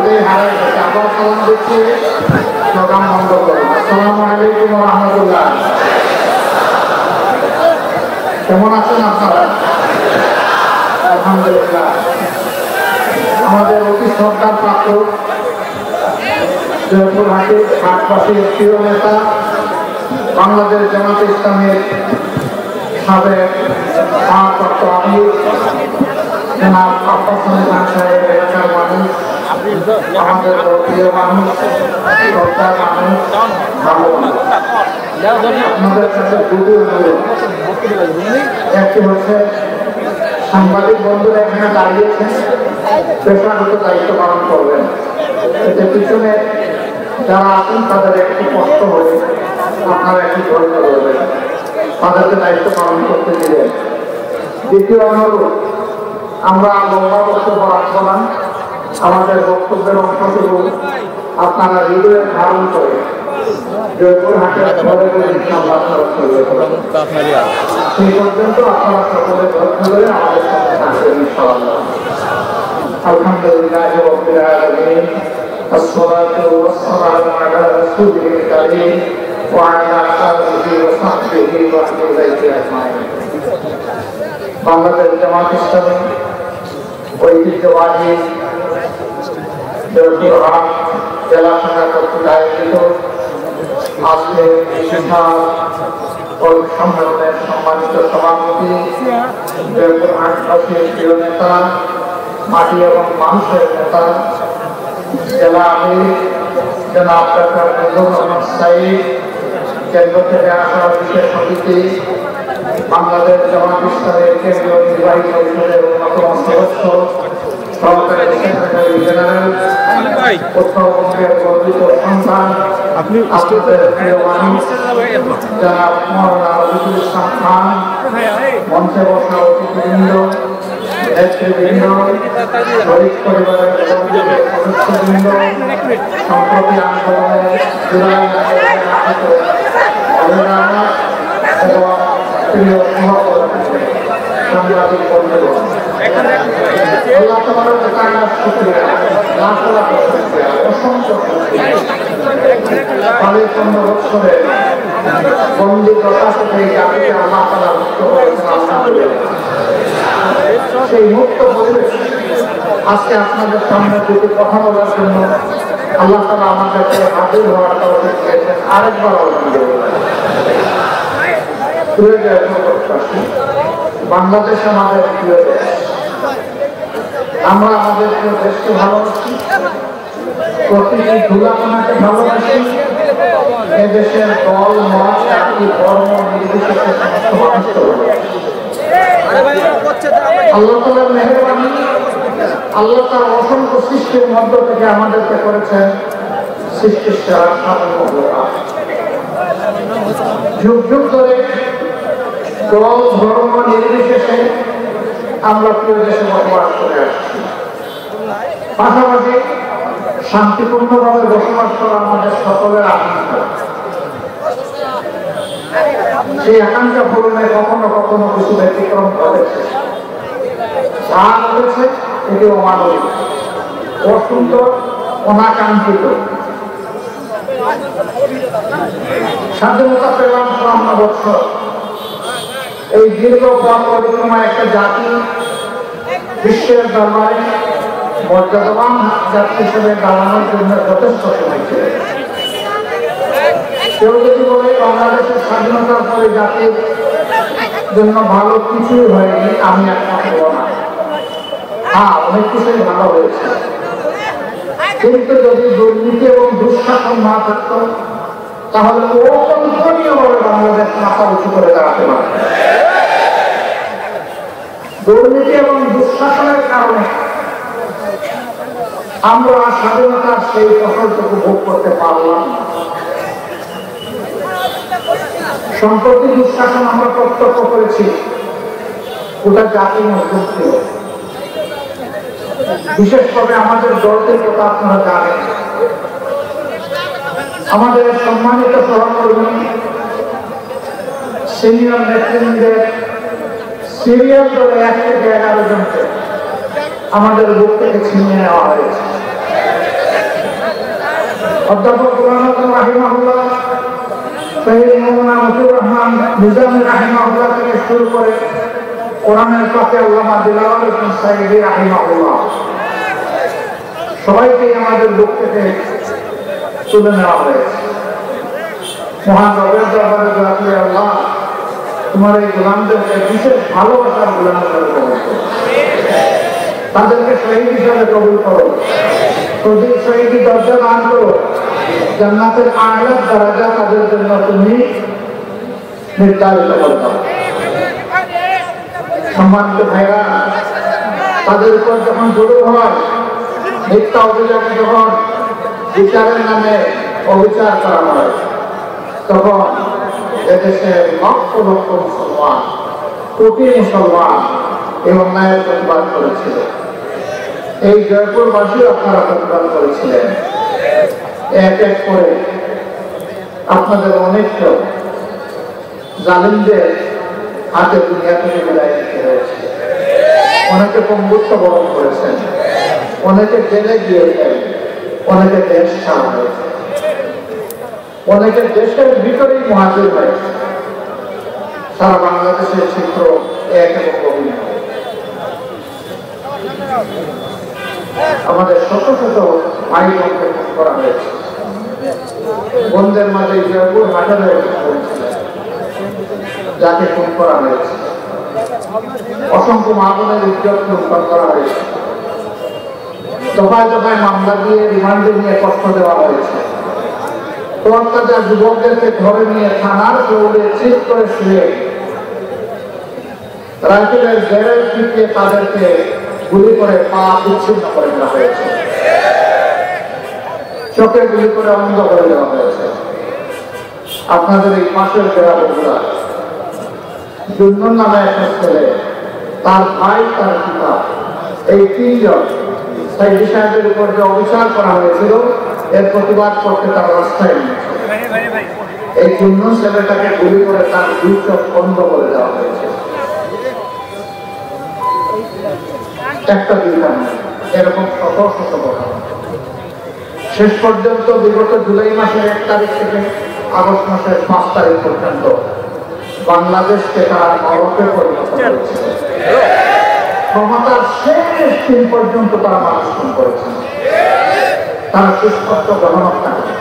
দুটোই হারাই গেছে। আবার সালাম দিচ্ছি, স্লোগান বন্ধ করুন। আসসালামু আলাইকুম ওয়া রাহমাতুল্লাহ। কেমন আছেন আপনারা? আলহামদুলিল্লাহ। আমাদের অতি শ্রদ্ধার পাত্র জয়পুরহাটের হাটবাসীর প্রিয় নেতা, বাংলাদেশ জামাত ইসলামের সাবেক ভারপ্রাপ্ত আমির জনাব আব্বাস খান সাহেব এলাকার মানুষ, আমাদের প্রিয় মানুষ, শ্রদ্ধার মানুষ, ভালো মানুষ। আপনাদের কাছে দুটি অনুরোধ। একটি হচ্ছে সাংবাদিক বন্ধুরা এখানে দাঁড়িয়েছেন, পেশাগত দায়িত্ব পালন করবেন। এতে পিছনে যারা আছেন তাদের একটু কষ্ট হবে, আপনারা একটু ধৈর্য ধরবেন, তাদেরকে দায়িত্ব পালন করতে দিলেন। দ্বিতীয় অনুরোধ, আমরা লম্বা বক্তব্য রাখবো না, আমাদের বক্তব্যের অংশটুকু আপনারা হৃদয়ে ধারণ করে জয়পুরহাটের ঘরে ঘরে ইনশাআল্লাহ সেই পর্যন্ত আপনারা সকলে ধৈর্য ধরে আমাদের সাথে থাকবেন ইনশাআল্লাহ। আলহামদুলিল্লাহি রাব্বিল আলামিন, আসসালাতু ওয়াসসালামু আলা রাসূলিল কারীম ওয়া আলা আলিহি ওয়া সাহবিহি ওয়া আহলিহি আজমাইন। বাংলাদেশ জামাত ইসলামী ঐতিহ্যবাহী জয়পুরহাট জেলা শাখা কর্তৃক আয়োজিত আজকে সম্মেলনের সম্মানিত সভাপতি, জয়পুরহাটবাসীর প্রিয় নেতা, মাটি এবং মানুষের নেতা, জেলা আমির জনাব ডক্টর নজরুল আহমদ সাঈদ, কেন্দ্র থেকে আসা বিশেষ অতিথি, বাংলাদেশ জামাত ইসলামের কেন্দ্রীয় নির্বাহী পরিষদের অন্যতম সদস্য, সহকারী সেক্রেটারি জেনারেল, উত্তরবঙ্গের গর্বিত সন্তান, আপনাদের প্রিয় মানুষ জনাব মওলানা রফিকুল ইসলাম খান, মঞ্চে বসা অতিথিবৃন্দ, নেতৃবৃন্দ, শহীদ পরিবারের সদস্যবৃন্দ, সম্প্রতি আন্দোলনে জুলাই এবং প্রিয় সহকর্মী সাংবাদিক বন্ধুগণ, আল্লাহ তাআলার কাছে শুকরিয়া, লাখ লাখ শুকরিয়া, অসংখ্য শুকরিয়া। 15 বছরের বন্দিতা থেকে জাতিকে আল্লাহ তাআলা মুক্ত করেছেন। আলহামদুলিল্লাহ। সেই মুক্ত পরিবেশ আজকে আপনাদের সামনে দুটি কথা বলার জন্য আল্লাহ তাআলা আমাদেরকে হাজির হওয়ার তৌফিক দিয়েছেন। আরেকবার আলহামদুলিল্লাহ। বাংলাদেশ আমাদের প্রিয় দেশ, আমরা আমাদের প্রিয় দেশকে ভালোবাসি, প্রতিটি ধুলাকণাকে ভালোবাসি। এদেশের দল, মত, জাতি, ধর্ম নির্বিশেষে সমস্ত মানুষকে আল্লাহ তাআলার মেহেরবানি, আল্লাহ তার অসংখ্য সৃষ্টির মধ্য থেকে আমাদেরকে করেছেন সৃষ্টির সেরা সার্বভৌমতা। যুগ যুগ ধরে দল, ধর্ম নির্বিশেষে আমরা প্রিয় দেশে বসবাস করে আসছি। পাশাপাশি শান্তিপূর্ণভাবে বসবাস করা আমাদের সকলের আকাঙ্ক্ষা। সেই আকাঙ্ক্ষা পূরণে কখনো কখনো কিছু ব্যতিক্রম ঘটেছে, যা ঘটেছে এটি অমানবিক, অসুন্দর, অনাকাঙ্ক্ষিত। স্বাধীনতা পেলাম 54 বছর। এই দীর্ঘ পথ পরিক্রমা একটা জাতি বিশ্বের দরবারে মর্যাদাবান জাতি হিসেবে দাঁড়ানোর জন্য যথেষ্ট সময় ছিল। কেউ যদি বলে বাংলাদেশের স্বাধীনতার পরে জাতির জন্য ভালো কিছুই হয়নি, আমি একমত হব না। হ্যাঁ, অনেক কিছুই ভালো হয়েছে, কিন্তু যদি দুর্নীতি এবং দুঃশাসন না থাকত তাহলে অকল্পনীয়ভাবে বাংলাদেশ মাথা উঁচু করে দাঁড়াতে পারে। দুর্নীতি এবং দুঃশাসনের কারণে আমরা স্বাধীনতার সেই ফসলটুকু ভোগ করতে পারলাম না। সম্প্রতি দুঃশাসন আমরা প্রত্যক্ষ করেছি, ওটা জাতি মজবুত ছিল। বিশেষ করে আমাদের দলটির কথা আপনারা জানেন। আমাদের সম্মানিত সহকর্মী, সিনিয়র নেতৃবৃন্দের সিরিয়াল ধরে 1 থেকে 11 জনকে আমাদের বুক থেকে ছিনিয়ে নেওয়া হয়েছে। অধ্যাপক গোলাম আজম রাহিমাহুল্লাহ, শহীদ মৌলানা মতিউর রহমান নিজামী রাহিমাহুল্লাহ থেকে শুরু করে কোরআনের পাশে আল্লামা দিলাওয়ার হোসেন সাইদি রাহিমাহুল্লাহ, সবাইকে আমাদের বুক থেকে তুলে নেওয়া হয়েছে। মহান রবের দরবারে দোয়া করি, আল্লাহ তোমার এই গোলামদেরকে বিশেষ ভালোবাসার গোলাম হিসাবে কবুল করো, তাদেরকে শহীদ হিসাবে কবুল করো, শহীদি দরজা দান করো, জান্নাতের আলাদা দরজা তাদের জন্য তুমি নির্ধারিত করে দাও। সম্মানিত ভাইরা, তাদের উপর যখন জড়ো হয়, মিথ্যা অভিযোগে যখন বিচারের নামে অবিচার করা হয়, তখন এদেশে লক্ষ লক্ষ মুসলমান, কোটি মুসলমান এই অন্যায়ের প্রতিবাদ করেছিল। এই জয়পুরবাসীও আপনারা প্রতিবাদ করেছিলেন। এক এক করে আপনাদের অনেক লোক জালিমদের হাতে দুনিয়া থেকে বিদায় নিতে হয়েছে। অনেকে পঙ্গুত্ব বরণ করেছেন, অনেকে জেলে গিয়েছেন, অনেকে দেশ ছাড়া হয়েছে, অনেকে দেশের ভিতরেই মহাজির হয়েছে। সারা বাংলাদেশের চিত্র এক এবং গভীর। আমাদের শত শত ভাই বোনকে ফোন করা হয়েছে। বোনদের মাঝে জয়পুর হাজারে যাকে ফোন করা হয়েছে, অসংখ্য মা বোনের ইজ্জত লুণ্ঠন করা হয়েছে, দফায় দফায় মামলা দিয়ে রিমান্ডে নিয়ে কষ্ট দেওয়া হয়েছে। তোয়াক্কাজা যুবকদেরকে ধরে নিয়ে থানার দৌড়ে চিৎ করে শুয়ে রাইফেলের ব্যারেল পিটিয়ে তাদেরকে গুলি করে পা বিচ্ছিন্ন করে দেওয়া হয়েছে, চোখে গুলি করে অন্ধ করে দেওয়া হয়েছে। আপনাদের এই পাশের বেড়া বগুড়া জুন্নুর নামে একটা ছেলে, তার ভাই, তার পিতা, এই তিনজন সাইদি সাহেবের উপর যে অবিচার করা হয়েছিল এর প্রতিবাদ করতে তার রাস্তায় নিয়েছে। এই জুন্নুর ছেলেটাকে গুলি করে তার দুই চোখ বন্ধ করে দেওয়া হয়েছে। একটা দুইটা এরকম শত শত ঘটনা। শেষ পর্যন্ত বিগত জুলাই মাসের 1 তারিখ থেকে আগস্ট মাসের 5 তারিখ পর্যন্ত বাংলাদেশকে তারা নরকে পরিণত করেছে। ক্ষমতার শেষ দিন পর্যন্ত তারা মানুষ খুন করেছে। তারা সুস্পষ্ট গণহত্যা করে।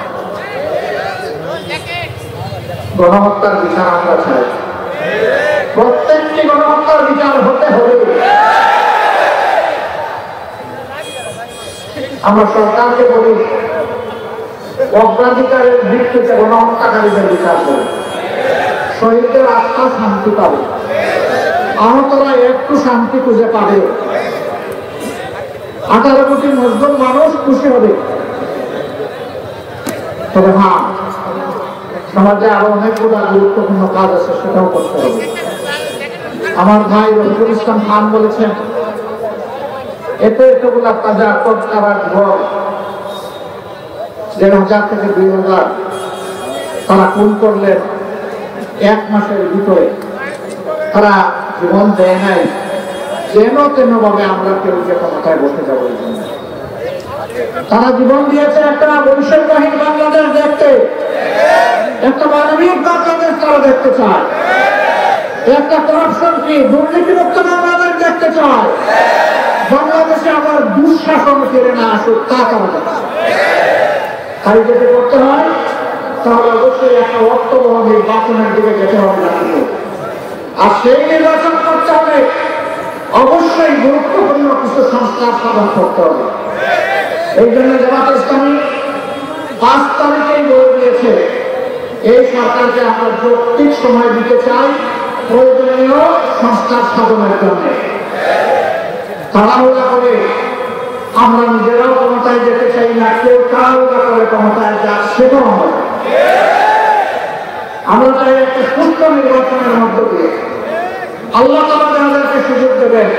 গণহত্যার বিচার আমরা চাই, প্রত্যেকটি গণহত্যার বিচার হতে হবে। আমরা সরকারকে বলি অগ্রাধিকারের ভিত্তিতে গণহত্যাকারীদের বিচার করি, শহীদদের আত্মা শান্তি পাবে, আহতরা একটু শান্তি খুঁজে পাবে, 18 কোটি মুসলিম মানুষ খুশি হবে। তবে হ্যাঁ, সমাজে আরো অনেকগুলো গুরুত্বপূর্ণ কাজ আছে, সেটাও করতে হবে। আমার ভাই রফিকুল ইসলাম খান বলেছেন, এতগুলা তাজা কটকারা ঘর 1,000 থেকে 2,000 তারা খুন করলেন 1 মাসের ভিতরে। তারা জীবন দেয় নাই যেন তেন ভাবে আমরা কেউ যে ক্ষমতায় বসে যাবো এই জন্য। তারা জীবন দিয়েছে একটা বৈষম্যহীন বাংলাদেশ দেখতে, একটা মানবিক বাংলাদেশ তারা দেখতে চায়, একটা করাপশন ফ্রি দুর্নীতিমুক্ত বাংলাদেশ দেখতে চায়। বাংলাদেশে আবার দুঃশাসন ফিরে না আসুক তা তারা দেখছে। তাই যদি করতে হয় তাহলে অবশ্যই একটা অর্থবহ নির্বাচনের দিকে যেতে হবে জাতীয়। আর সেই নির্বাচন করতে হলে অবশ্যই গুরুত্বপূর্ণ কিছু সংস্কার সাধন করতে হবে। এই জন্য জামাত ইসলামী 5 তারিখেই বলে দিয়েছে, এই সরকারকে আমরা যৌক্তিক সময় দিতে চাই প্রয়োজনীয় সংস্কার সাধনের জন্য। তাড়াহুড়া করে আমরা নিজেরাও ক্ষমতায় যেতে চাই না, কেউ তাড়াহুড়া করে ক্ষমতায় যাক সেটাও আমরা। আমরা চাই একটা সুস্থ নির্বাচনের মধ্য দিয়ে আল্লাহ তাআলা যাদেরকে সুযোগ দেবেন,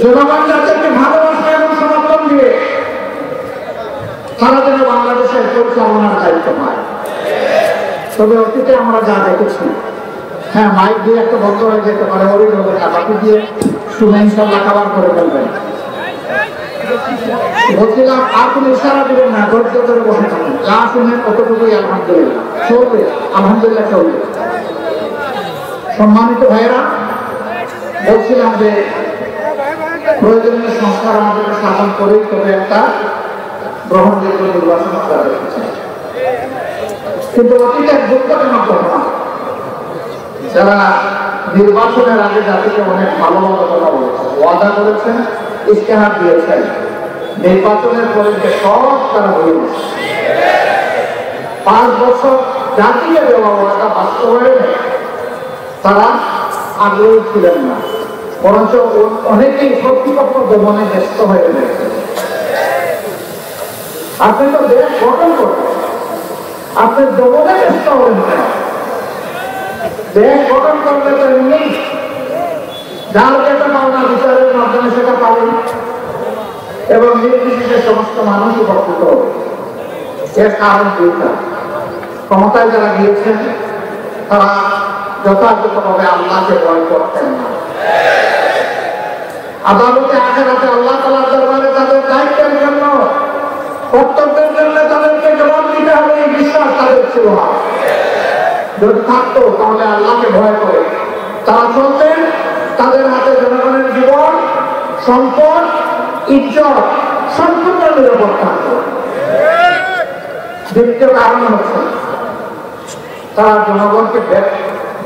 জনগণ যাদেরকে ভালোবাসা এবং সমর্থন দিয়ে তারা যেন বাংলাদেশের পরিচালনার দায়িত্ব পায়। তবে অতীতে আমরা যা দেখেছি, হ্যাঁ মাইক দিয়ে একটা বন্ধ হয়ে যেতে পারে, অভিযোগের বাকি দিয়ে শুনে ইনশাল্লাহ খাবার করে ফেলবেন। বলছিলাম আপনি ইশারা দিবেন না, ধৈর্য ধরে বসে থাকুন, যা শুনলেন কতটুকুই আলহামদুলিল্লাহ চলবে, আলহামদুলিল্লাহ চলবে। সম্মানিত ভাইয়েরা, বলছিলাম যে প্রয়োজনীয় সংস্কার আমাদেরকে শাসন করেই তবে একটা গ্রহণযোগ্য নির্বাচন করা রেখেছে। কিন্তু অতীতের দুর্ঘটনা ঘটনা যারা নির্বাচনের আগে জাতিকে অনেক ভালো ভালো কথা বলেছেন, ওয়াদা করেছেন, ইশতেহার দিয়েছেন, নির্বাচনের পরে যে সব তারা হয়ে গেছে। 5 বছর জাতিকে দেওয়া ওয়াদা বাস্তবায়নে তারা আগ্রহী ছিলেন না, বরঞ্চ অনেকেই কর্তৃপক্ষ দমনে ব্যস্ত হয়ে গেছে। আপনি তো দেশ গঠন করবেন, আপনি দমনে ব্যস্ত হবেন কেন? দেশ গঠন করলে তো এমনি যার যেটা পাওনা বিচারের মাধ্যমে সেটা পাবেন এবং নির্বিশেষে সমস্ত মানুষ উপকৃত হবে। এর কারণ দুইটা, ক্ষমতায় যারা গিয়েছেন তারা যথাযথভাবে আল্লাহকে ভয় করতেন না। আদালতে আখেরাতে আল্লাহ তাআলার দরবারে তাদের দায়িত্বের জন্য, কর্তব্যের জন্য তাদেরকে জবাব দিতে হবে, এই বিশ্বাস তাদের ছিল না। যদি থাকতো তাহলে আল্লাহকে ভয় করে তারা চলতেন, তাদের হাতে জনগণের জীবন, সম্পদ, ইজ্জত সম্পূর্ণ নিরাপদ থাকত। দ্বিতীয় কারণ হচ্ছে তারা জনগণকে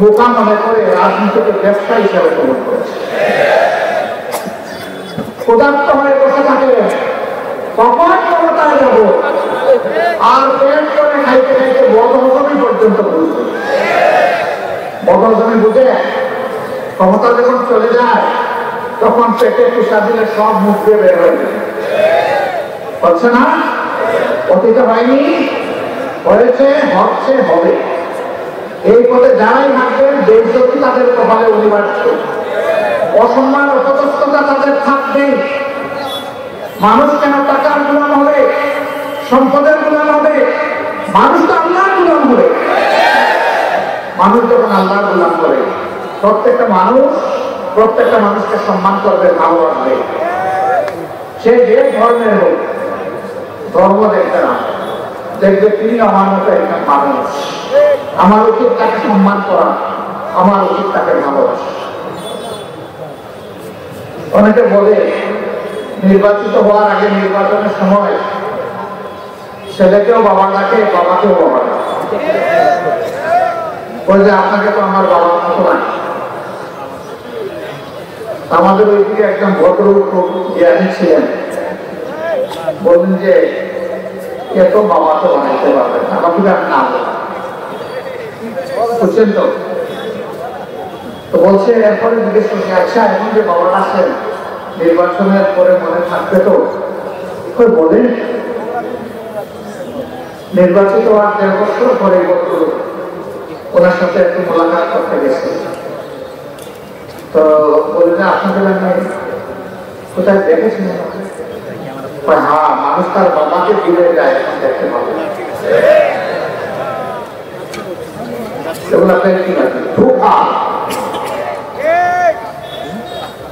বোকা মনে করে রাজনীতিকে ব্যবসা হিসাবে গ্রহণ করেছে। ক্ষুধার্ত হয়ে বসে থাকে, কখন ক্ষমতায় যাব, আর পেট করে খাইতে খাইতে বদহজমি পর্যন্ত বুঝবে। বদহজমি বুঝে ক্ষমতা যখন চলে যায় তখন পেটে পিসা দিলে সব মুখ দিয়ে বের হয়ে যায়। হচ্ছে না? অতীতে হয়নি, হয়েছে, হচ্ছে, হবে। এই পথে যারাই হাঁটবেন বেইজ্জতি তাদের কপালে অনিবার্য, অসম্মান অপদস্থতা তাদের থাকবে। মানুষ কেন টাকার গোলাম হবে, সম্পদের গোলাম হবে? মানুষ তো আল্লাহর গোলাম হবে। মানুষ যখন আল্লাহর গোলাম করে প্রত্যেকটা মানুষকে সম্মান করবে, ভালোবাসবে। সে যে ধর্মের হোক, ধর্ম দেখবে না, দেখবে তিনি আমার মতো একজন মানুষ, আমার উচিত তাকে সম্মান করা, আমার উচিত তাকে ভালোবাসা। অনেকে বলে নির্বাচিত হওয়ার আগে নির্বাচনের সময় ছেলেকেও বাবা ডাকে, বাবাকেও বাবা ডাকে। ওই যে আপনাকে তো আমার বাবার মতো না। আমাদের ওইদিকে একজন ভদ্র জ্ঞানী ছিলেন, বললেন যে এত বাবা তো বানাইতে পারবেন, আমাকে আমি না বুঝছেন তো? তো বলছে, এরপরে জিজ্ঞেস করছে, আচ্ছা এখন যে বাবা আসেন নির্বাচনের পরে মনে থাকবে তো? বলেন নির্বাচিত হওয়ার 1.5 বছর পরে ওনার সাথে একটু মোলাকাত করতে গেছে, তো বলে যে আপনাদের আমি কোথায় দেখেছিলেন? হ্যাঁ, মানুষ তার বাবাকে ভুলে যায় এখন দেখতে পাবে। এগুলো কি আছে?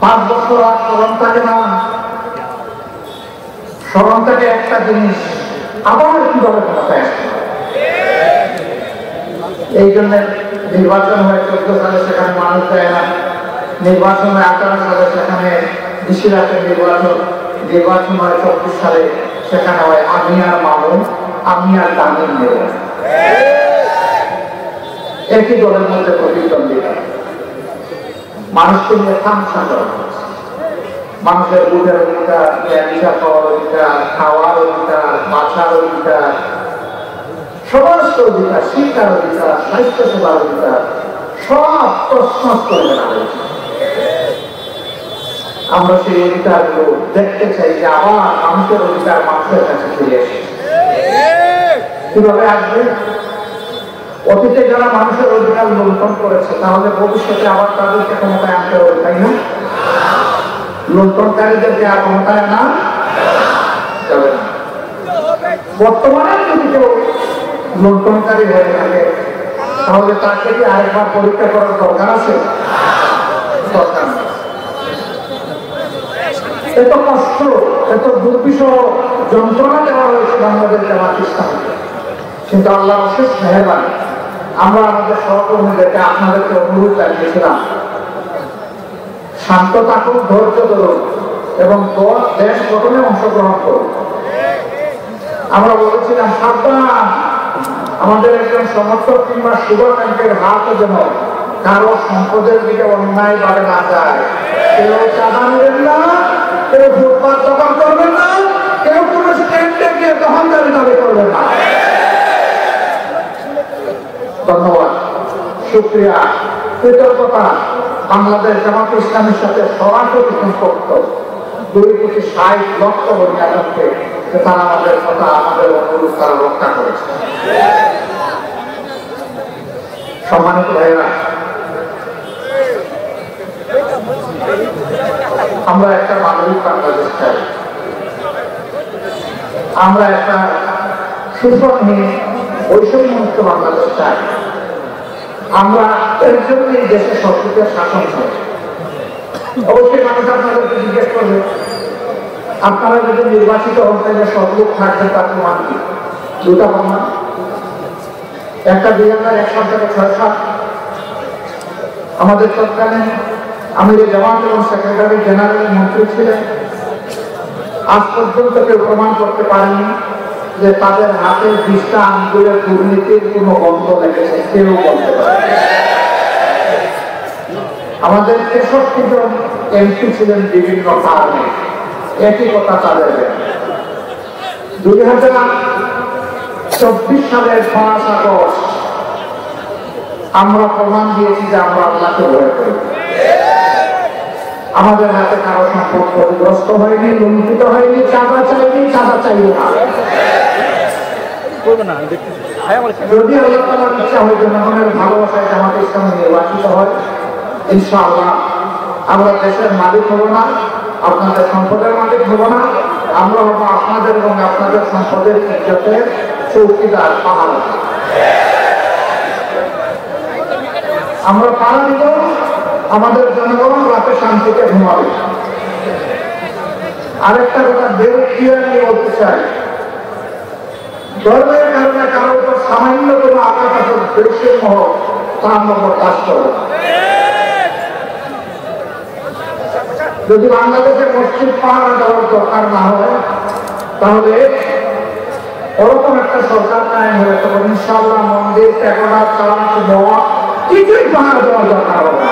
5 বছর আর স্মরণ থাকে না। স্মরণ থাকে একটা জিনিস, আবার কিভাবে ক্ষমতায় আসতে। এই জন্য নির্বাচন হয় 14 সালে, সেখানে মানুষ দেয় না। নির্বাচন হয় 18 সালে, সেখানে নিশিরাতের নির্বাচন হয় 24 সালে, সেখানে হয় আমি আর মামুন, আমি আর দামিন নির্বাচন। একই দলের মধ্যে প্রতিদ্বন্দ্বিতা, মানুষকে নিয়ে থামসা করা হচ্ছে। মানুষের বুঝের অধিকার, নেশা খাওয়ার অধিকার, খাওয়ার অধিকার, বাঁচার অধিকার, সমস্ত অধিকার, শিক্ষার অধিকার, স্বাস্থ্য সেবার অধিকার সব তছনছ করে দেওয়া হয়েছে। আমরা সেই অধিকারগুলো দেখতে চাই যে আবার মানুষের অধিকার মানুষের কাছে ফিরে আসে। কিভাবে আসবে? অতীতে যারা মানুষের অধিকার লঙ্ঘন করেছে, তাহলে ভবিষ্যতে আবার তাদেরকে ক্ষমতায় আনতে হবে, তাই না? লঙ্ঘনকারীদেরকে আর ক্ষমতায় আনা যাবে না। বর্তমানে যদি কেউ লঙ্ঘনকারী হয়ে থাকে তাহলে তাকে কি আরেকবার পরীক্ষা করার দরকার আছে? দরকার নেই। এত কষ্ট এত দুর্বিষহ যন্ত্রণা দেওয়া হয়েছে বাংলাদেশ জামাত ইসলামীকে, কিন্তু আল্লাহ অশেষ মেহেরবানি, আমরা আমাদের সহকর্মীদেরকে আপনাদেরকে অনুরোধ জানিয়েছিলাম শান্ত থাকুন, ধৈর্য ধরুন এবং দেশ গঠনে অংশগ্রহণ করুন। আমরা বলেছিলাম সাবধান, আমাদের একজন সমর্থক কিংবা শুভাকাঙ্ক্ষের হাতও যেন কারো সম্পদের দিকে অন্যায় ভাবে না যায়। কেউ চাঁদা নেবেন না, কেউ ফুটপাত দখল করবেন না, কেউ কোনো স্ট্যান্ডে গিয়ে দখলদারি দাবি করবেন না। ধন্যবাদ, শুক্রিয়া, কৃতজ্ঞতা। বাংলাদেশ জামাত ইসলামের সাথে সরাসরি সম্পর্ক 2,60,00,000 বনিয়াদকে তারা আমাদের কথা, আমাদের অনুরোধ তারা রক্ষা করেছে। সম্মানিত ভাইয়েরা, আমরা একটা মানবিক বাংলাদেশ চাই, আমরা একটা শোষণহীন বৈষম্যমুক্ত বাংলাদেশ চাই। আমরা এর জন্য এই দেশে সরকারের শাসন চাই। অবশ্যই মানুষ আপনাদেরকে জিজ্ঞেস করবে, আপনারা যদি নির্বাচিত হন তাহলে সৎলোক থাকবে, তার প্রমাণ কি? দুটা প্রমাণ, একটা 2001 সাল থেকে 6 সাল আমাদের তৎকালীন আমির জামাত এবং সেক্রেটারি জেনারেল মন্ত্রী ছিলেন। আজ পর্যন্ত কেউ প্রমাণ করতে পারেনি যে তাদের হাতে 20টা আঙ্গুলের দুর্নীতির কোনো গন্ধ লেগেছে, কেউ বলতে পারে। আমাদের 63 জন এমপি ছিলেন বিভিন্ন কারণে, একই কথা তাদের। 2024 সালের 5 আগস্ট আমরা প্রমাণ দিয়েছি যে আমরা আল্লাহকে ভয় করি। আমাদের হাতে কারো সম্পদ ক্ষতিগ্রস্ত হয়নি, লুণ্ঠিত হয়নি, চাঁদা চাইনি, চাঁদা চাইনি না। যদি আল্লাহ তাআলার ইচ্ছা হয়, জনগণের ভালোবাসায় জামাত ইসলামী নির্বাচিত হয়, ইনশাআল্লাহ আমরা দেশের মালিক হব না, আপনাদের সম্পদের মালিক হব না, আমরা হব আপনাদের এবং আপনাদের সম্পদের ইজ্জতের চৌকিদার, পাহারা। আমরা পাহারা দিব, আমাদের জনগণ রাতে শান্তিতে ঘুমাবে। আরেকটা কথা ভেরি ক্লিয়ারলি বলতে চাই, ধর্মের কারণে কারো উপর সামান্য কোনো আঘাত আসলে দেশের মহ তা আমরা বরদাস্ত করব না। যদি বাংলাদেশে মসজিদ পাহারা দেওয়ার দরকার না হয়, তাহলে ওরকম একটা সরকার কায়েম হয়ে তখন ইনশাআল্লাহ মন্দির, প্যাগোডা, চার্চ, মঠ কিছুই পাহারা দেওয়ার দরকার হবে না।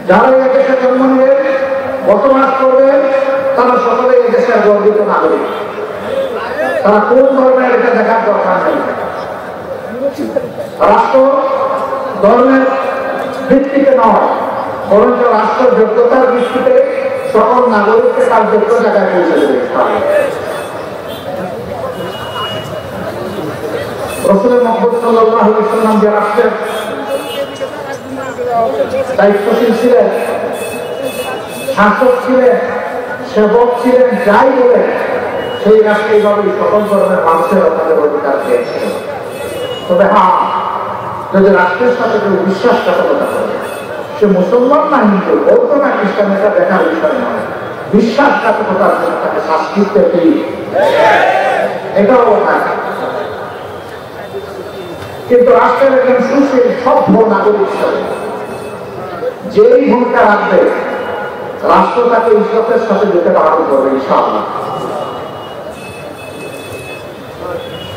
যারা এই দেশে জন্ম নিয়ে বসবাস করবে তারা সকলে এই দেশের গর্বিত নাগরিক। তারা কোন ধর্মের এটা দেখার দরকার নেই। রাষ্ট্র ধর্মের ভিত্তিতে নয়, বরঞ্চ রাষ্ট্র যোগ্যতার ভিত্তিতে সকল নাগরিককে তার যোগ্য জায়গায় পৌঁছে দেবে। রাসূল মুহাম্মদ সাল্লাল্লাহু আলাইহি ওয়াসাল্লাম যে রাষ্ট্রের দায়িত্বশীল ছিলেন, শাসক ছিলেন, সেবক ছিলেন, যাই বলেন, সেই রাষ্ট্রে এইভাবেই সকল ধরনের মানুষের তাদের অধিকার পেয়েছিল। তবে হ্যাঁ, যদি রাষ্ট্রের সাথে কেউ বিশ্বাসঘাতকতা করে, সে মুসলমান না হিন্দু, বৌদ্ধ না খ্রিস্টান, এটা দেখার বিষয় নয়। বিশ্বাসঘাতকতার জন্য তাকে শাস্তি পেতেই, এটাও থাকে। কিন্তু রাষ্ট্রের একজন সুশীল সভ্য নাগরিক হিসাবে যেই ভূমিকা রাখবে, রাষ্ট্র তাকে ইজ্জতের সাথে যেতে বারণ করবে ইনশাআল্লাহ।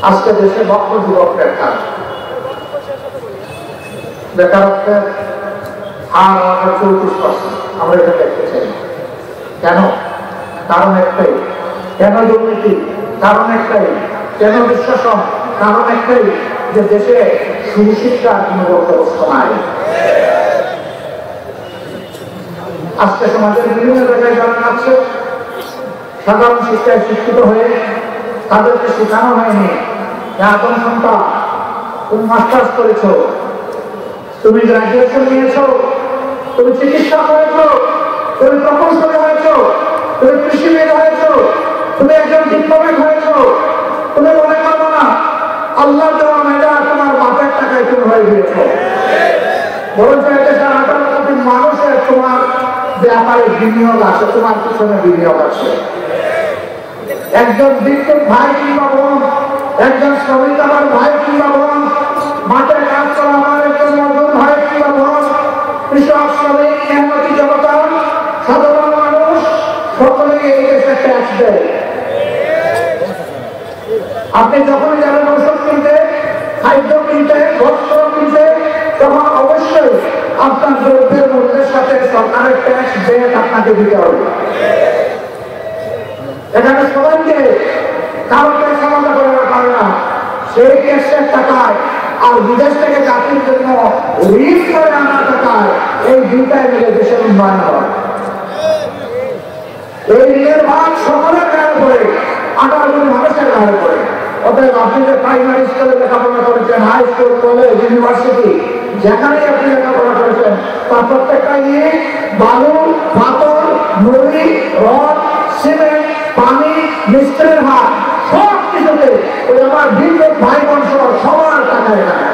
আজকে দেশে লক্ষ যুবক বেকার, বেকারত্বের হার 34%, আমরা এটা দেখতে চাই। কেন? কারণ একটাই। কেন দুর্নীতি? কারণ একটাই। কেন দুঃশাসন? কারণ একটাই, যে দেশে সুশিক্ষার কোনো ব্যবস্থা নাই। আজকে সমাজের বিভিন্ন জায়গায় যারা আছে, সাধারণ শিক্ষায় শিক্ষিত হয়ে তাদেরকে শেখানো হয়নি যে আদম সন্তান, তুমি মাস্টার্স করেছ, তুমি গ্রাজুয়েশন নিয়েছ, তুমি চিকিৎসা করেছ, তুমি প্রকৌশলী হয়েছ, তুমি কৃষিবিদ হয়েছ, তুমি একজন ডিপ্লোমেট হয়েছ, তুমি মনে করো না আল্লাহ দেওয়া মেধা তোমার বাপের টাকায় তুমি হয়ে গিয়েছ। বরঞ্চ এদেশের 18 কোটি মানুষের তোমার ব্যাপারে বিনিয়োগ আছে, তোমার পিছনে বিনিয়োগ আছে। একজন বিদ্যুৎ ভাই কিংবা বোন, একজন শ্রমিক আমার ভাই কিংবা বোন, মাঠে কাজ করা আমার একজন মজদুর ভাই কিংবা বোন, কৃষক, শ্রমিক, মেহনতি জনতা, সাধারণ মানুষ সকলেই এই দেশে ট্যাক্স দেয়। আপনি যখনই যাবেন ঔষধ কিনতে, খাদ্য কিনতে, বস্ত্র কিনতে, তখন অবশ্যই আপনার দ্রব্যের মূল্যের সাথে সরকারের ট্যাক্স দিয়ে আপনাকে দিতে হবে। এখানে সবাইকে কারো ট্যাক্স আলাদা করে রাখা হয় না, সেই ট্যাক্সের টাকায় আর বিদেশ থেকে জাতির জন্য ঋণ করে আনার টাকায় এই দুইটাই মিলে দেশের উন্নয়ন হয়। এই ঋণের ভাগ সকলের গায়ে পড়ে, 18 কোটি মানুষের গায়ে পড়ে। অতএব আপনি যে প্রাইমারি স্কুলে লেখাপড়া করেছেন, হাই স্কুল, কলেজ, ইউনিভার্সিটি, যেখানেই আপনি লেখাপড়া করেছেন, তার প্রত্যেকটা ইট, বালু, পাথর, নুড়ি, রড, সিমেন্ট, পানি, মিস্ত্রির হাত, সব কিছুতে ওই আমার বিদ্যুৎ ভাই বোন সবার টাকা এখানে।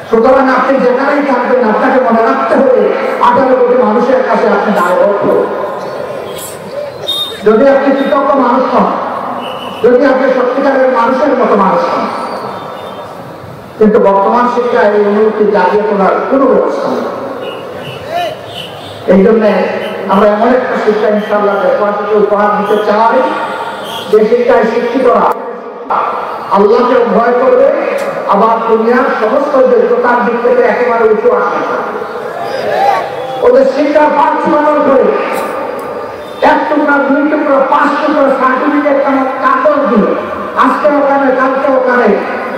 সুতরাং আপনি যেখানেই থাকবেন আপনাকে মনে রাখতে হবে 18 কোটি মানুষের কাছে আপনি দায়বদ্ধ। যদি আপনি কৃতজ্ঞ মানুষ হন, যদি আপনি সত্যিকারের মানুষের মতো মানুষ হন, কিন্তু বর্তমান শিক্ষায় এই অনুভূতি জাগিয়ে তোলার কোনো ব্যবস্থা নেই। এই জন্য আমরা এমন একটা শিক্ষা ইনশাআল্লাহ দেশবাসীকে উপহার দিতে চাই, যে শিক্ষায় শিক্ষিতরা আল্লাহকে ভয় করবে, আবার দুনিয়ার সমস্ত যোগ্যতার দিক থেকে একেবারে উঁচু আসবে। ওদের শিক্ষার পাঠ ছড়ানোর পরে 1 টুকরা, 2 টুকরা, 5 টুকরা সার্টিফিকেট কাগজ দিয়ে আজকে ওখানে, কালকে ওখানে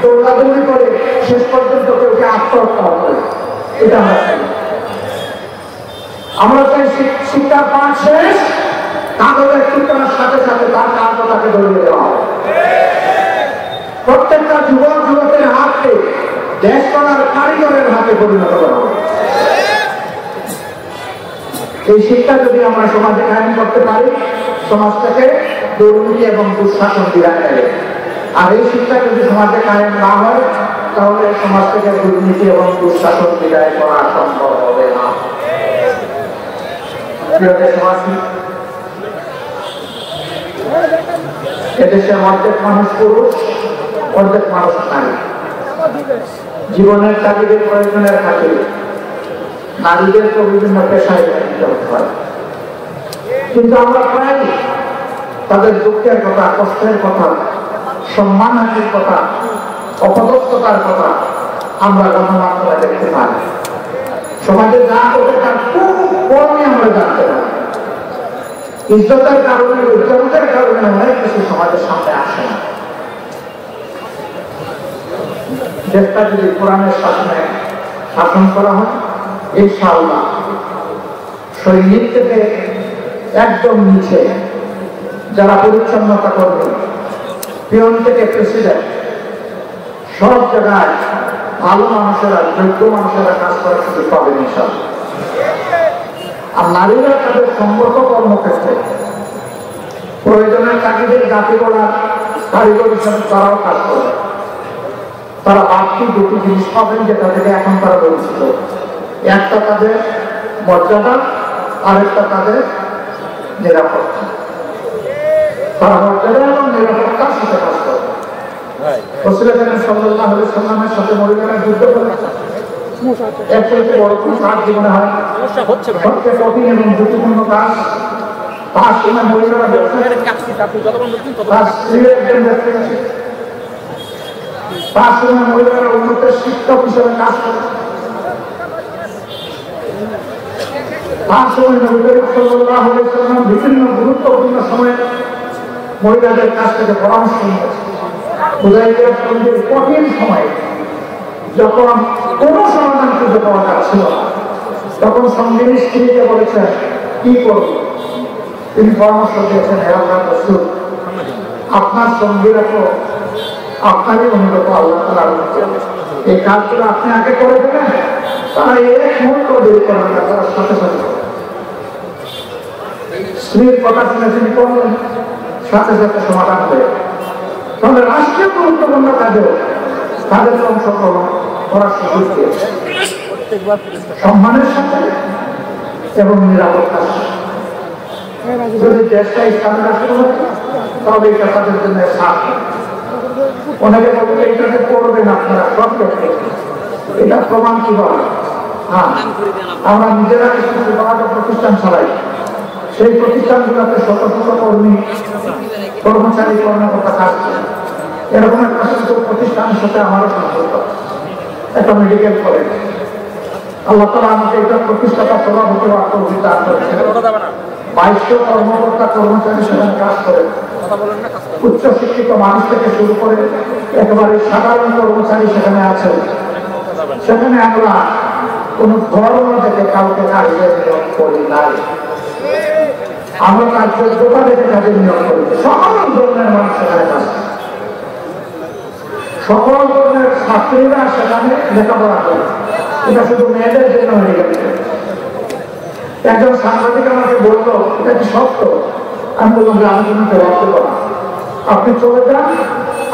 দৌড়াদৌড়ি করে শেষ পর্যন্ত কেউকে আত্মহত্যা করে। এটা আমরা চাই শিক্ষার পাঠ শেষ, কাগজের টুকরার সাথে সাথে তার কাজও তাকে ধরিয়ে দেওয়া হবে। প্রত্যেকটা যুবক যুবকের হাতে দেশ করার কারিগরের হাতে পরিণত করা হবে। এই শিক্ষা যদি আমরা সমাজে কায়েম করতে পারি, সমাজ থেকে দুর্নীতি এবং দুঃশাসন বিদায় নেবে। আর এই শিক্ষা যদি সমাজে কায়েম না হয়, তাহলে সমাজ থেকে দুর্নীতি এবং দুঃশাসন বিদায় করা সম্ভব হবে না। এদেশের অর্ধেক মানুষ পুরুষ, অর্ধেক মানুষ নারী। জীবনের তাগিদের প্রয়োজনের খাতিরে নারীদেরকে বিভিন্ন পেশায় নিয়োজিত হতে হয়, কিন্তু আমরা প্রায় তাদের দুঃখের কথা, কষ্টের কথা, সম্মানহানির কথা, অপদস্থতার কথা আমরা গণমাধ্যমে দেখতে পাই। সমাজে যা করে তার খুব কমই আমরা জানতে পারি। ইজ্জতের কারণে, উজ্জ্বলতার কারণে অনেক কিছু সমাজের সামনে আসে না। দেশটা যদি কোরআনের শাসনে শাসন করা হয়, ইনশাআল্লাহ সৈনিক থেকে একদম নিচে যারা পরিচ্ছন্নতা কর্মী, পিয়ন থেকে প্রেসিডেন্ট, সব জায়গায় ভালো মানুষেরা, যোগ্য মানুষেরা কাজ করার সুযোগ পাবেন ইনশাআল্লাহ। আর নারীরা তাদের সম্পর্ক কর্মক্ষেত্রে প্রয়োজনের তাগিদে জাতি গড়ার কারিগর হিসাবে তারাও কাজ করে। তারা বাড়তি 2টি জিনিস পাবেন যেটা থেকে এখন তারা বঞ্চিত। একটা তাদের মর্যাদা, আরেকটা তাদের নিরাপত্তা। তারা মর্যাদা এবং নিরাপত্তার সাথে কাজ করে। রাসূল সাল্লাল্লাহু আলাইহি ওয়াসাল্লামের সাথে মহিলারা যুদ্ধ করে, এর থেকে বড় কোনো কাজ জীবনে হয় সবচেয়ে কঠিন এবং ঝুঁকিপূর্ণ কাজ। তার সময় মহিলারা তার সময় মহিলারা উন্নতের শিক্ষক হিসেবে কাজ করে। তার সময় নবী করিম সাল্লাল্লাহু আলাইহি ওয়াসাল্লাম বিভিন্ন গুরুত্বপূর্ণ সময়ে মহিলাদের কাছ থেকে পরামর্শ নিয়েছে। হুদায়বিয়ার সন্ধির কঠিন সময়ে যখন কোনো সমাধান খুঁজে পাওয়া যাচ্ছিল না, তখন সঙ্গিনী স্ত্রীকে বলেছেন কি করব। তিনি পরামর্শ দিয়েছেন, হে আল্লাহর রাসূল, আপনার সঙ্গীরা তো আপনারই অনুগত, আল্লাহ তাআলার অনুগত। এই কাজগুলো আপনি আগে করে দেবেন, তারা এক মুহূর্ত দেরি করবেন না, তারা সাথে সাথে স্ত্রীর কথা শুনে তিনি করলেন, সাথে সাথে সমাধান হয়ে। তাহলে রাষ্ট্রীয় গুরুত্বপূর্ণ কাজেও তাদের অংশগ্রহণ করার সুযোগ দিয়েছে। সম্মানের সাথে এবং নিরাপত্তা। যদি দেশটা ইসলামের রাষ্ট্র হয় তবে এটা তাদের জন্য সাপ। অনেকে বলতে এইটাতে পড়বেন আপনারা সব ক্ষেত্রে, এটা প্রমাণ কি বলে? হ্যাঁ, আমরা নিজেরা কিছু প্রতিষ্ঠান চালাই, সেই প্রতিষ্ঠানগুলোতে শত শত কর্মী কর্মচারী কর্মকর্তা কাজ করে। এরকম একটা প্রতিষ্ঠানের সাথে আমারও সম্পর্ক, একটা মেডিকেল কলেজ। আল্লাহ তাআলা আমাকে এটা প্রতিষ্ঠাতা সভাপতি দান করেছেন। 2200 কর্মকর্তা কর্মচারী সেখানে কাজ করে, উচ্চ শিক্ষিত মানুষ থেকে শুরু করে একেবারে সাধারণ কর্মচারী সেখানে আছে। সেখানে আমরা কোন ধর্ম থেকে কাউকে কাজের নিয়োগ করি নাই, আমরা তার যোগ্যতা দেখে কাজের নিয়োগ করি। সকল ধর্মের মানুষ সেখানে কাজ করে, সকল ধরনের ছাত্রীরা সেখানে লেখাপড়া করে। এটা শুধু মেয়েদের জন্য হয়ে গেছে। একজন সাংবাদিক আমাকে বললো এটা কি সত্য? আমি বললাম যে আমি কোনো জবাব দেবো না, আপনি চলে যান,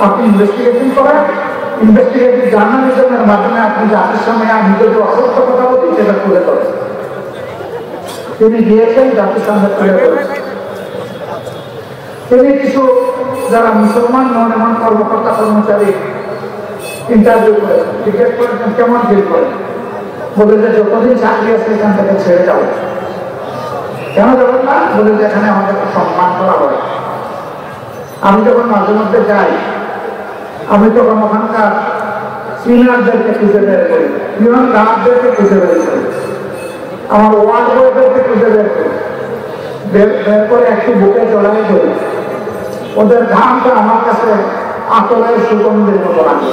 আপনি ইনভেস্টিগেশন করেন, ইনভেস্টিগেটিভ জার্নালিজমের মাধ্যমে আপনি জাতির সামনে আমি যদি অসত্য কথা বলি সেটা তুলে ধরেন। তিনি গিয়েছেন জাতির সামনে তুলে ধরেন। তিনি কিছু যারা মুসলমান নন এমন কর্মকর্তা কর্মচারী ইন্টারভিউ করেন, জিজ্ঞেস করেছেন কেমন ফিল করেন। বলে যে যতদিন চাকরি আছে এখান থেকে ছেড়ে যাবো। কেন যাবেন না? বলে যে এখানে আমাদের সম্মান করা হয়। আমি যখন মাঝে মধ্যে যাই, আমি তখন ওখানকার সিনিয়রদেরকে খুঁজে বের করি, ইউনিয়ন গার্ডদেরকে খুঁজে বের করি, আমার ওয়ার্ড বয়দেরকে খুঁজে বের করি, বের করে একটু বুকে জড়াই করি। ওদের ঘামটা আমার কাছে আতরের সুগন্ধের মতো লাগে,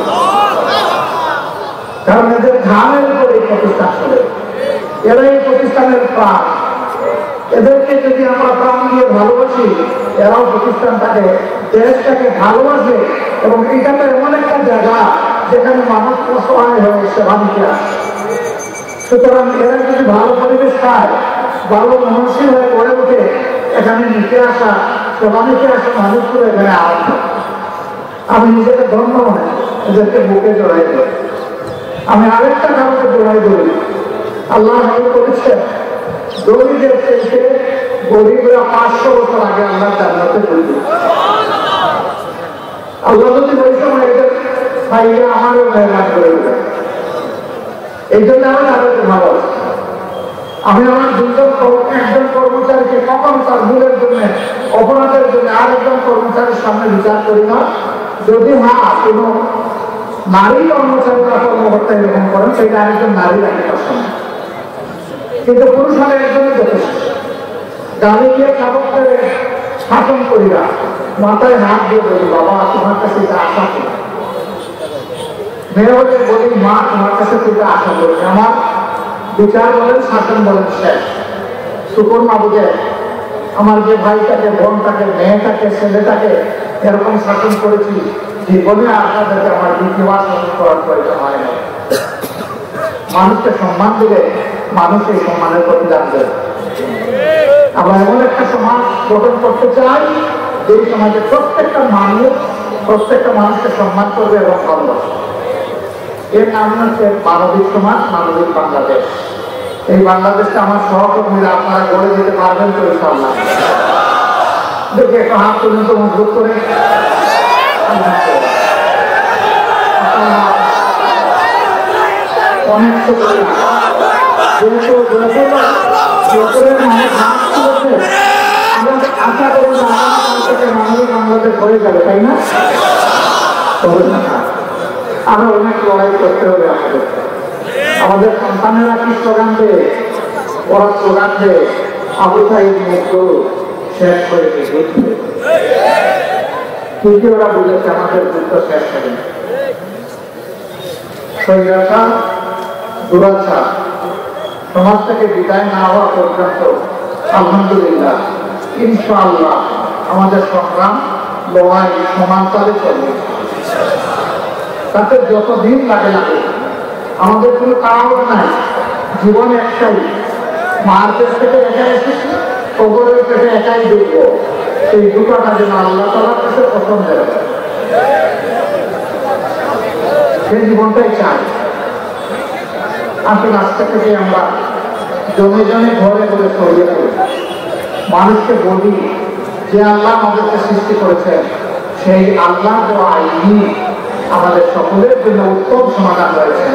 কারণ এদের ঘামের উপর এই প্রতিষ্ঠান চলে। এরা এই প্রতিষ্ঠানের প্রাণ। এদেরকে যদি আমরা প্রাণ দিয়ে ভালোবাসি, এরাও প্রতিষ্ঠানটাকে দেশটাকে ভালোবাসে। এবং এটাতে এমন একটা জায়গা যেখানে মানুষ অসহায় হয়ে সেবা নিতে আসে। সুতরাং এরা যদি ভালো পরিবেশ পায়, ভালো মনসী হয়ে গড়ে ওঠে, এখানে নিতে আসা সেবা নিতে আসা মানুষগুলো এখানে আসে। আমি নিজেকে ধন্য মনে এদেরকে বুকে জড়াই দেব। আমি আরেকটা কারণে জড়াই ধরি, আল্লাহ করেছে গরিবের থেকে গরিবরা 500 বছর আগে আল্লাহ জান্নাতে ঢুকবে। আল্লাহ যদি ওই সময় এদের ভাইরা আমারও মেহমান করে দেবে। এই জন্য আমি তাদেরকে ভালোবাসি। আমি আমার একজন কর্মচারীকে কখন তার ভুলের জন্য অপরাধের জন্য আরেকজন কর্মচারীর সামনে বিচার করি না। যদি কোনো নারী কর্মচারী বা কর্মকর্তা এরকম করেন, সেটা আরেকজন নারী রাখি তার সামনে। কিন্তু পুরুষ হলে একজনই যথেষ্ট। গাড়ি গিয়ে খাবার করে শাসন করি না, মাথায় হাত দিয়ে বলি বাবা তোমার কাছে এটা আশা করি। মেয়ে হলে বলি মা তোমার কাছে সেটা আশা করি। আমার বিচার বলেন শাসন বলেন শেষ। শুকুর মা বুঝে আমার যে ভাইটাকে বোনটাকে মেয়েটাকে ছেলেটাকে এরকম শাসন করেছি, জীবনে আপনাদেরকে আমার দ্বিতীয়বার শাসন করার প্রয়োজন হয় না। মানুষকে সম্মান দিলে মানুষ এই সম্মানের প্রতি জানবে। আমরা এমন একটা সমাজ গঠন করতে চাই যেই সমাজে প্রত্যেকটা মানুষকে সম্মান করবে এবং ভালোবাসবে। এর নাম হচ্ছে মানবিক সমাজ, মানবিক বাংলাদেশ। এই বাংলাদেশটা আমার সহকর্মীরা আপনারা গড়ে দিতে পারবেন তো ইনশাআল্লাহ? দেখে একটা হাত পর্যন্ত মজবুত করে অনেক যেহেতু আশা করি মানবিক বাংলাদেশ হয়ে যাবে, তাই না? আরো অনেক লড়াই করতে হবে আমাদের। আমাদের সন্তানেরা কি স্লোগান দেয়? ওরা স্লোগান দেয় আবু সাইদ মুক্ত শেষ হয়ে গেছে। ঠিকই ওরা বুঝেছে আমাদের যুদ্ধ শেষ হবে। স্বৈরাচার দুরাচার সমাজ থেকে বিদায় না হওয়া পর্যন্ত আলহামদুলিল্লাহ ইনশাআল্লাহ আমাদের সংগ্রাম লড়াই সমান তালে চলবে। তাতে যতদিন লাগে আমাদের কোনো কারণ নাই। জীবন একটাই, মার পেট থেকে একাই এসেছি, কবরের পেটে একাই ঢুকবো। সেই দুটোটা যেন আল্লাহ তাআলার কাছে পছন্দের, সেই জীবনটাই চাই। আসলে আজকে থেকে আমরা জমে জমে ঘরে ঘরে ছড়িয়ে পড়ে। মানুষকে বলি যে আল্লাহ আমাদেরকে সৃষ্টি করেছেন, সেই আল্লাহ দেওয়া আইনি আমাদের সকলের জন্য উত্তম সমাধান রয়েছে।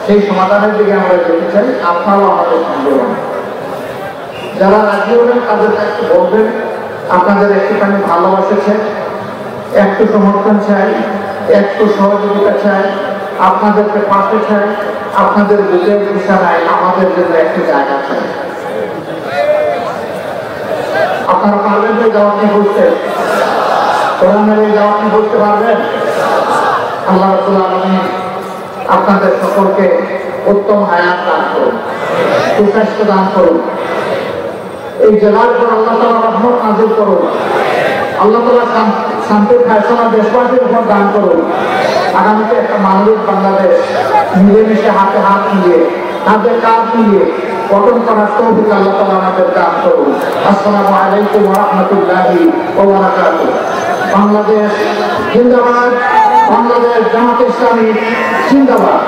সেই সমাধানের দিকে আমরা যেতে চাই, আপনারাও আমাদের সঙ্গে যারা রাজি হবেন তাদেরকে একটু বলবেন, আপনাদের একটুখানি ভালোবাসা চাই, একটু সমর্থন চাই, একটু সহযোগিতা চাই, আপনাদেরকে পাশে চাই, আপনাদের বুঝের বিছানায় আমাদের জন্য একটি জায়গা চাই। আপনারা পারবেন যে দাওয়াতটি বুঝতে, কোরআনের এই দাওয়াতটি বুঝতে পারবেন? আল্লাহ রাব্বুল আলামিন আপনাদের সকলকে উত্তম হায়াত দান করুন, সুস্বাস্থ্য দান করুন। এই জেলার উপর আল্লাহ তাআলা রহমত নাযিল করুন। আল্লাহ তাআলা শান্তির ফয়সালা দেশবাসীর উপর দান করুন। আগামীতে একটা মানবিক বাংলাদেশ মিলেমিশে হাতে হাত মিলিয়ে, হাতে কাঁধ মিলিয়ে গঠন করার তৌফিক আল্লাহ তাআলা আমাদের দান করুন। আসসালামু আলাইকুম ওয়া রাহমাতুল্লাহি ওয়া বারাকাতুহু। বাংলাদেশ জিন্দাবাদ, বাংলাদেশ জামাত ইসলামী জিন্দাবাদ।